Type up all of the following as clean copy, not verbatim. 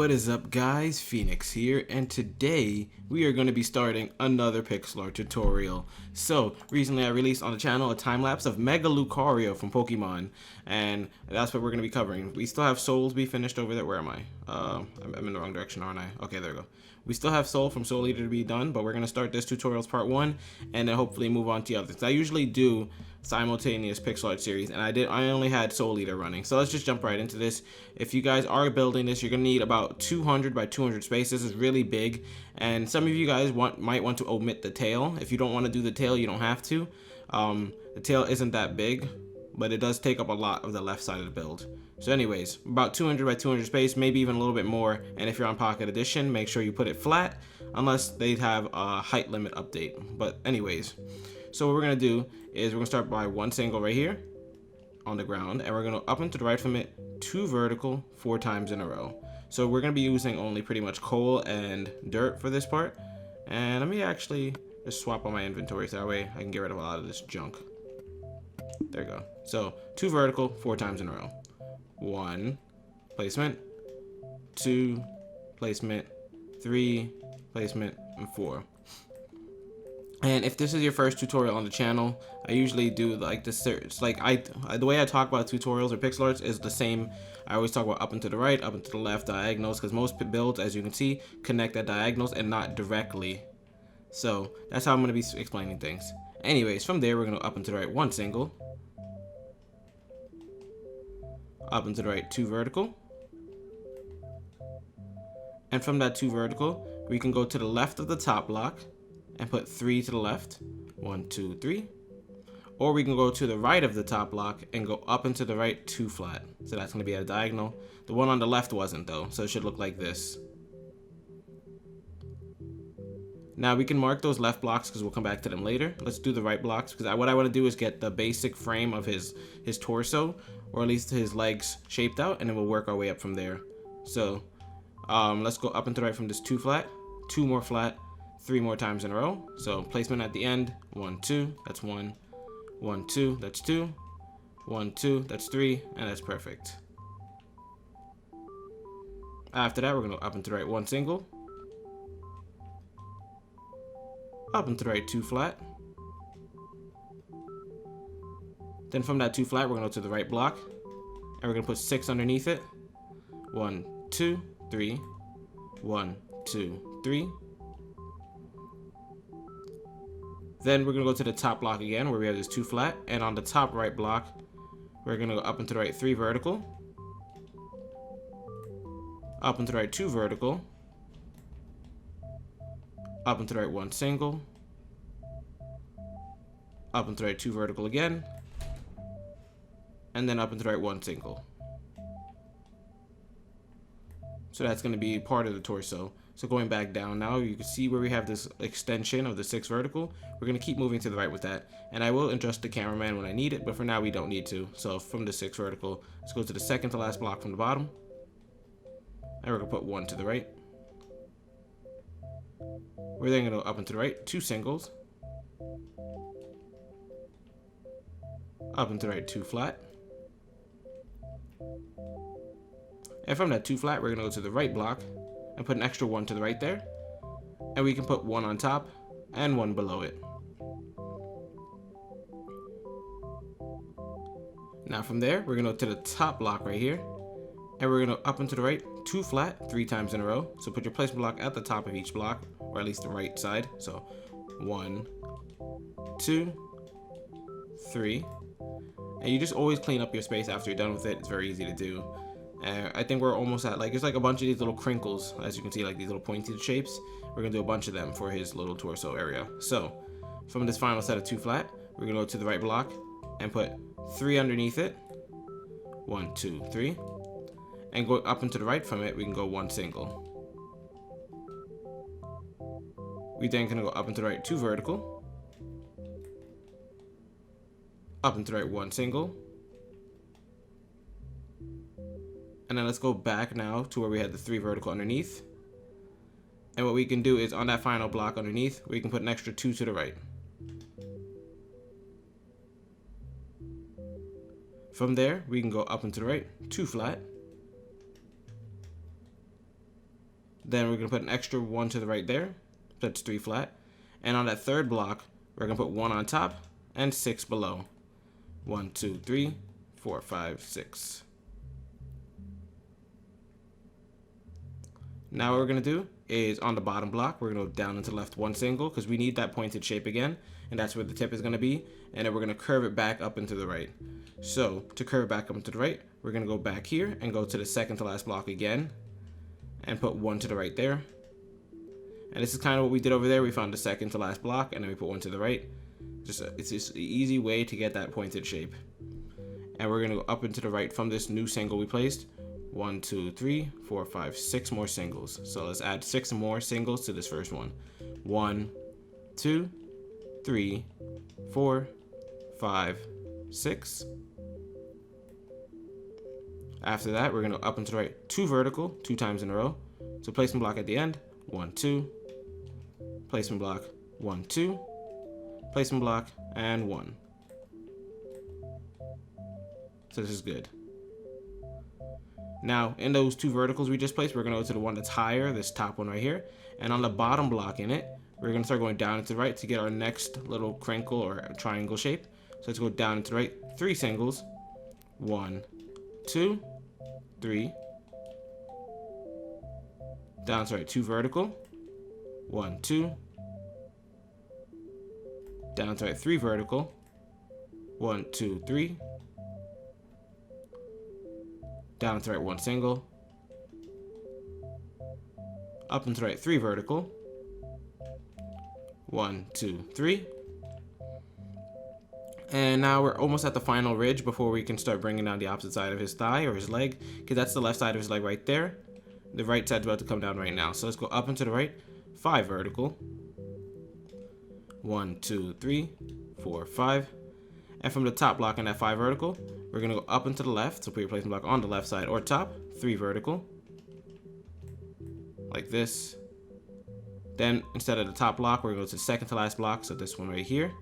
what is up guys, Phoenix here, and today we are going to be starting another pixel art tutorial. So, recently I released on the channel a time-lapse of Mega Lucario from Pokemon, and that's what we're going to be covering. We still have Soul to be finished over there. Where am I? I'm in the wrong direction, aren't I? Okay, there we go. We still have Soul from Soul Eater to be done, but we're going to start this tutorials part 1, and then hopefully move on to the others. I usually do simultaneous pixel art series, and I only had Soul Eater running. So let's just jump right into this. If you guys are building this, you're gonna need about 200 by 200 space. This is really big, and some of you guys might want to omit the tail. If you don't want to do the tail, you don't have to. The tail isn't that big, but it does take up a lot of the left side of the build. So anyways, about 200 by 200 space, maybe even a little bit more. And if you're on Pocket Edition, make sure you put it flat, unless they have a height limit update. But anyways, so what we're gonna do is we're gonna start by one single right here on the ground, and we're gonna up and to the right from it, 2 vertical 4 times in a row. So we're gonna be using only pretty much coal and dirt for this part. And let me actually just swap on my inventory so that way I can get rid of a lot of this junk. There you go. So 2 vertical 4 times in a row. 1 placement, 2 placement, 3 placement, and 4. And if this is your first tutorial on the channel, I usually do like this. It's like the way I talk about tutorials or pixel arts is the same. I always talk about up and to the right, up and to the left, diagonals, because most builds, as you can see, connect at diagonals and not directly. So that's how I'm going to be explaining things. Anyways, from there we're going to up and to the right 1 single, up and to the right 2 vertical, and from that 2 vertical we can go to the left of the top block and put 3 to the left, 1 2 3, or we can go to the right of the top block and go up and to the right 2 flat. So that's going to be a diagonal. The one on the left wasn't though, so it should look like this. Now we can mark those left blocks because we'll come back to them later. Let's do the right blocks, because what I want to do is get the basic frame of his torso, or at least his legs, shaped out, and then we'll work our way up from there. So let's go up and to the right from this 2 flat, 2 more flat, 3 more times in a row. So placement at the end, 1 2, that's 1, 1 2, that's 2, 1 2, that's 3, and that's perfect. After that, we're going to up and to the right 1 single, up and to the right 2 flat. Then from that 2 flat, we're going to go to the right block, and we're going to put 6 underneath it. 1 2 3, 1 2 3. Then we're going to go to the top block again, where we have this 2 flat, and on the top right block, we're going to go up and to the right 3 vertical, up and to the right 2 vertical, up and to the right 1 single, up and to the right 2 vertical again, and then up and to the right 1 single. So that's going to be part of the torso. So going back down now, you can see where we have this extension of the 6 vertical. We're going to keep moving to the right with that. And I will adjust the cameraman when I need it, but for now we don't need to. So from the 6 vertical, let's go to the second to last block from the bottom. And we're going to put 1 to the right. We're then going to go up and to the right, 2 singles. Up and to the right, 2 flat. And from that 2 flat, we're going to go to the right block and put an extra 1 to the right there. And we can put 1 on top and 1 below it. Now from there, we're going to go to the top block right here. And we're going to up and to the right, 2 flat, 3 times in a row. So put your placement block at the top of each block, or at least the right side. So 1 2 3. And you just always clean up your space after you're done with it. It's very easy to do. I think we're almost at, like, it's like a bunch of these little crinkles, as you can see, like these little pointed shapes. We're gonna do a bunch of them for his little torso area. So from this final set of 2 flat, we're gonna go to the right block and put 3 underneath it, 1 2 3, and go up and to the right from it, we can go 1 single. We then gonna go up and to the right 2 vertical, up and to the right 1 single. And then let's go back now to where we had the 3 vertical underneath. And what we can do is on that final block underneath, we can put an extra 2 to the right. From there, we can go up and to the right, 2 flat, Then we're going to put an extra 1 to the right there. That's 3 flat. And on that third block, we're going to put 1 on top and 6 below. 1, 2, 3, 4, 5, 6. Now what we're going to do is on the bottom block, we're going to go down and to the left 1 single because we need that pointed shape again. And that's where the tip is going to be. And then we're going to curve it back up and to the right. So to curve it back up and to the right, we're going to go back here and go to the second to last block again. And put 1 to the right there. And this is kind of what we did over there. We found the second to last block and then we put 1 to the right. It's just an easy way to get that pointed shape. And we're going to go up and to the right from this new single we placed. 1, 2, 3, 4, 5, 6 more singles. So let's add 6 more singles to this first one. 1, 2, 3, 4, 5, 6. After that, we're going to go up and to the right 2 vertical, 2 times in a row. So placement block at the end, 1, 2. Placement block, 1, 2. Placement block, and 1. So this is good. Now, in those 2 verticals we just placed, we're going to go to the one that's higher, this top one right here. And on the bottom block in it, we're going to start going down and to the right to get our next little crinkle or triangle shape. So let's go down and to the right, 3 singles. 1, 2, 3. Down to the right, 2 vertical. 1, 2. Down to the right, 3 vertical. 1, 2, 3. Down to the right, 1 single. Up and to the right, 3 vertical. 1, 2, 3. And now we're almost at the final ridge before we can start bringing down the opposite side of his thigh or his leg, because that's the left side of his leg right there. The right side's about to come down right now. So let's go up and to the right, 5 vertical. 1, 2, 3, 4, 5. And from the top block in that 5 vertical, we're going to go up and to the left. So put your placement block on the left side or top, 3 vertical. Like this. Then instead of the top block, we're going to go to the second to last block. So this one right here.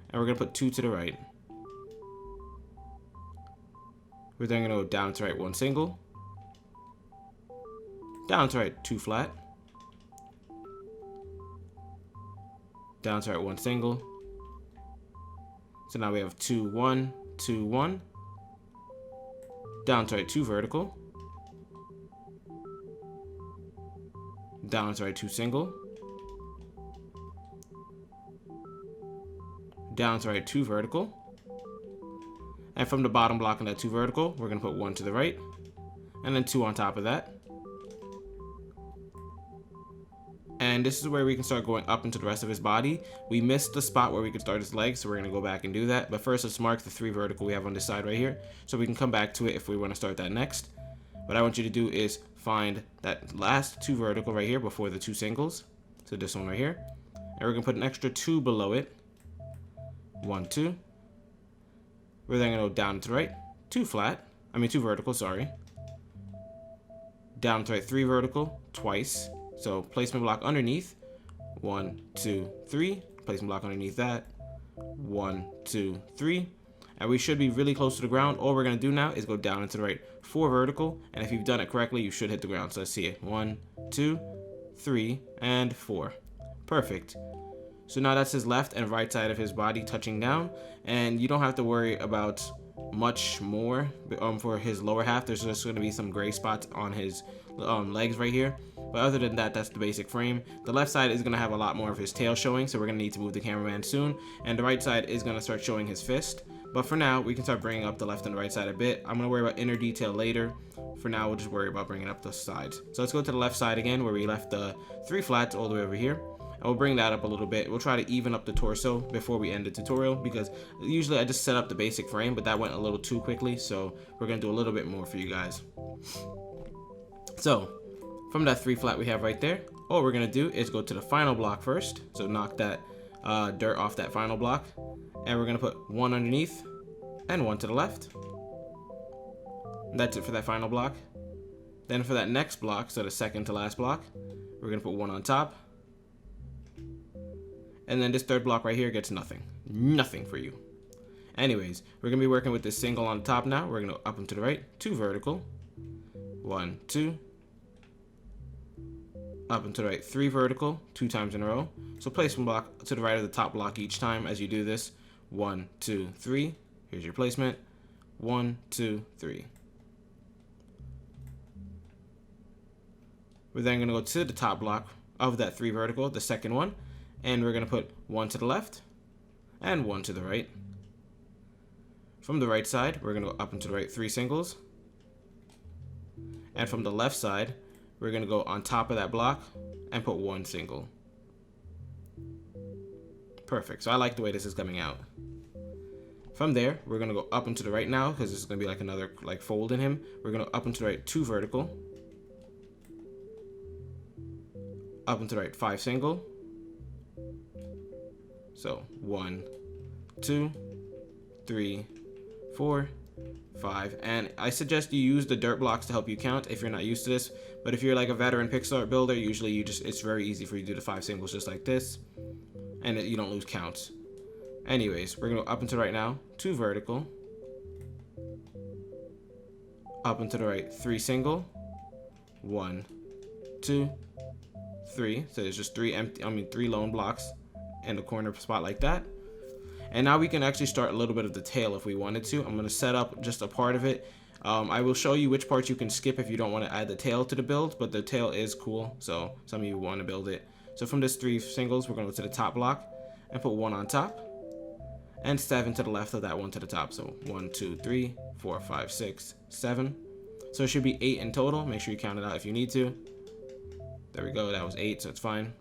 And we're going to put 2 to the right. We're then going to go down to right, 1 single. Down to right, 2 flat. Down to right, 1 single. So now we have 2, 1, 2, 1. Down to right, 2 vertical. Down to right, 2 single. Down to right, 2 vertical. And from the bottom block in that 2 vertical, we're going to put 1 to the right. And then 2 on top of that. And this is where we can start going up into the rest of his body. We missed the spot where we could start his legs, so we're going to go back and do that. But first, let's mark the 3 vertical we have on this side right here, so we can come back to it if we want to start that next. What I want you to do is find that last 2 vertical right here before the 2 singles. So this one right here. And we're going to put an extra 2 below it. 1, 2. We're then going to go down to the right, 2 vertical, sorry. Down to right, 3 vertical, twice. So placement block underneath, 1, 2, 3. Placement block underneath that, 1, 2, 3. And we should be really close to the ground. All we're going to do now is go down and to the right, 4 vertical. And if you've done it correctly, you should hit the ground. So let's see it. 1, 2, 3, and 4. Perfect. So now that's his left and right side of his body touching down. And you don't have to worry about much more for his lower half. There's just going to be some gray spots on his legs right here. But other than that, that's the basic frame. The left side is going to have a lot more of his tail showing, so we're going to need to move the cameraman soon. And the right side is going to start showing his fist. But for now, we can start bringing up the left and the right side a bit. I'm going to worry about inner detail later. For now, we'll just worry about bringing up the sides. So let's go to the left side again, where we left the 3 flats all the way over here. And we'll bring that up a little bit. We'll try to even up the torso before we end the tutorial, because usually I just set up the basic frame, but that went a little too quickly. So we're going to do a little bit more for you guys. So from that 3 flat we have right there, all we're going to do is go to the final block first. So knock that dirt off that final block. And we're going to put 1 underneath and 1 to the left. And that's it for that final block. Then for that next block, so the second to last block, we're going to put 1 on top. And then this third block right here gets nothing. Nothing for you. Anyways, we're going to be working with this single on the top now. We're going to go up and to the right. 2 vertical. 1, 2. up and to the right 3 vertical 2 times in a row. So place one block to the right of the top block each time as you do this. 1, 2, 3. Here's your placement. 1, 2, 3. We're then going to go to the top block of that 3 vertical, the second one, and we're going to put 1 to the left and 1 to the right. From the right side, we're going to go up and to the right 3 singles. And from the left side, we're going to go on top of that block and put 1 single. Perfect. So I like the way this is coming out. From there, we're going to go up and to the right now because this is going to be like another fold in him. We're going to up and to the right 2 vertical. Up and to the right 5 single. So 1, 2, 3, 4, 5. And I suggest you use the dirt blocks to help you count if you're not used to this. But if you're like a veteran pixel art builder, usually it's very easy for you to do the 5 singles just like this. And you don't lose counts. Anyways, we're going to go up and to the right now. 2 vertical. Up and to the right 3 single. 1, 2, 3. So there's just 3 lone blocks in the corner spot like that. And now we can actually start a little bit of the tail if we wanted to. I'm going to set up just a part of it. I will show you which parts you can skip if you don't want to add the tail to the build, but the tail is cool, so some of you want to build it. So from this 3 singles, we're going to go to the top block and put 1 on top and 7 to the left of that 1 to the top. So 1, 2, 3, 4, 5, 6, 7. So it should be 8 in total. Make sure you count it out if you need to. There we go. That was 8, so it's fine.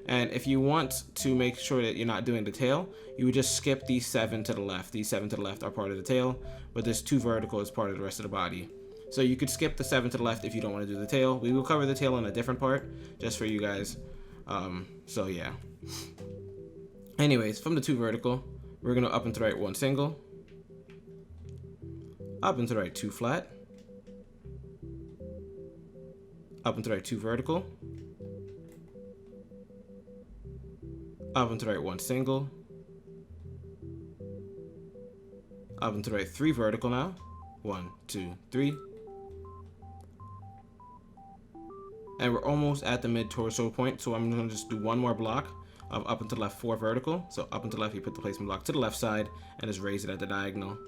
And if you want to make sure that you're not doing the tail, you would just skip these 7 to the left. These 7 to the left are part of the tail, but this 2 vertical is part of the rest of the body. So you could skip the 7 to the left if you don't want to do the tail. We will cover the tail in a different part just for you guys. So yeah. Anyways, from the 2 vertical, we're going to up and to the right 1 single. Up and to the right 2 flat. Up and to the right 2 vertical. Up and to the right 1 single. Up and to the right 3 vertical now. 1, 2, 3. And we're almost at the mid torso point, so I'm going to just do one more block of up and to the left 4 vertical. So up and to the left, you put the placement block to the left side and just raise it at the diagonal.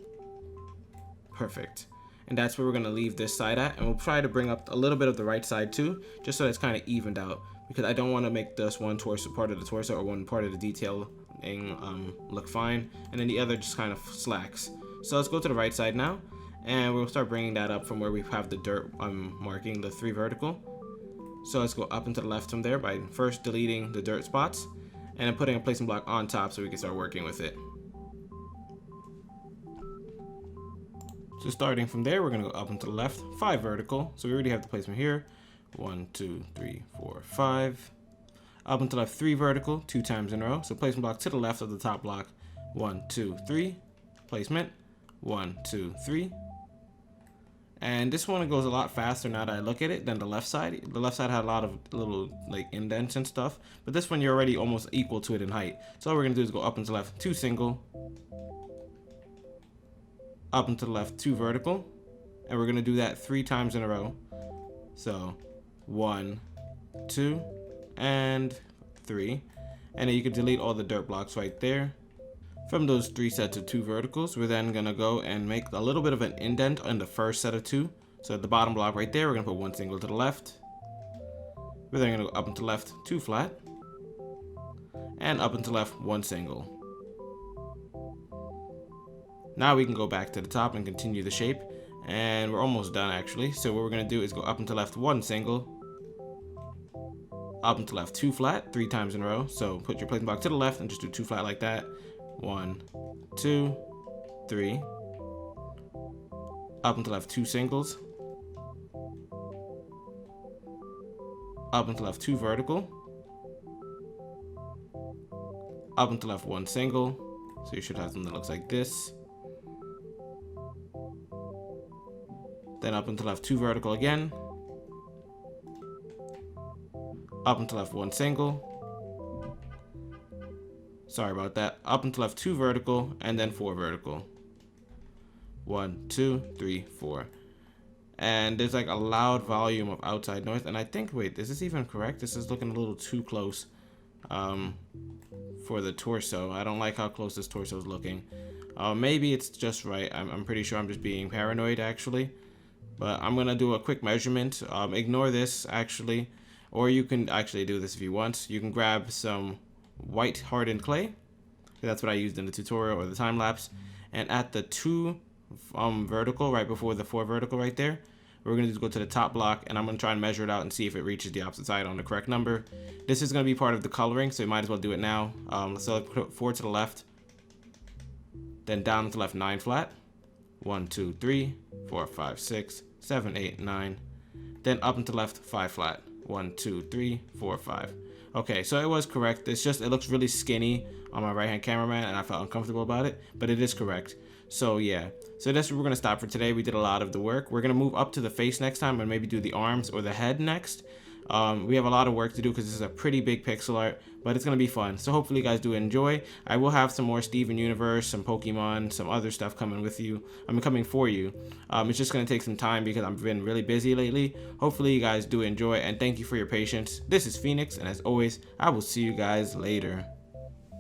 Perfect. And that's where we're going to leave this side at, and we'll try to bring up a little bit of the right side too, just so it's kind of evened out, because I don't want to make this one torso part of the torso or one part of the detailing look fine, and then the other just kind of slacks. So let's go to the right side now, and we'll start bringing that up from where we have the dirt marking the 3 vertical. So let's go up and to the left from there by first deleting the dirt spots and then putting a placement block on top so we can start working with it. So starting from there, we're going to go up and to the left 5 vertical. So we already have the placement here. 1, 2, 3, 4, 5. Up and to the left 3 vertical 2 times in a row. So placement block to the left of the top block. 1, 2, 3. Placement. 1, 2, 3. And this one goes a lot faster now that I look at it than the left side. The left side had a lot of little like indents and stuff, but this one you're already almost equal to it in height. So all we're gonna do is go up and to the left 2 single, up and to the left 2 vertical, and we're gonna do that 3 times in a row. So 1, 2, and 3, and then you can delete all the dirt blocks right there. From those 3 sets of 2 verticals, we're then going to go and make a little bit of an indent on the first set of 2. So at the bottom block right there, we're going to put 1 single to the left. We're then going to go up and to the left 2 flat. And up and to the left 1 single. Now we can go back to the top and continue the shape. And we're almost done actually. So what we're going to do is go up and to the left 1 single. Up and to the left 2 flat 3 times in a row. So put your placement block to the left and just do 2 flat like that. 1, 2, 3. Up and to the left 2 singles. Up and to the left 2 vertical. Up and to the left 1 single. So you should have something that looks like this. Then up and to the left 2 vertical again. Up and to the left 1 single. Sorry about that. Up and to left 2 vertical and then 4 vertical. 1, 2, 3, 4. and there's like a loud volume of outside noise. And I think, wait, is this even correct? This is looking a little too close for the torso. I don't like how close this torso is looking. Maybe it's just right. I'm pretty sure I'm just being paranoid actually. But I'm gonna do a quick measurement. Ignore this actually, or you can actually do this if you want. You can grab some white hardened clay. That's what I used in the tutorial or the time lapse. And at the 2 vertical, right before the 4 vertical right there, we're going to go to the top block, and I'm going to try and measure it out and see if it reaches the opposite side on the correct number. This is going to be part of the coloring, so you might as well do it now. So put 4 to the left, then down to the left 9 flat. 1, 2, 3, 4, 5, 6, 7, 8, 9. Then up and to the left 5 flat. 1, 2, 3, 4, 5. Okay, so it was correct. It's just, it looks really skinny on my right hand cameraman, and I felt uncomfortable about it, but it is correct. So yeah, so that's where we're gonna stop for today. We did a lot of the work. We're gonna move up to the face next time and maybe do the arms or the head next. We have a lot of work to do because this is a pretty big pixel art, but it's gonna be fun. So hopefully you guys do enjoy. I will have some more Steven Universe, some Pokemon, some other stuff coming with you. Coming for you. It's just gonna take some time because I've been really busy lately. Hopefully you guys do enjoy, and thank you for your patience. This is Phoenix, and as always, I will see you guys later.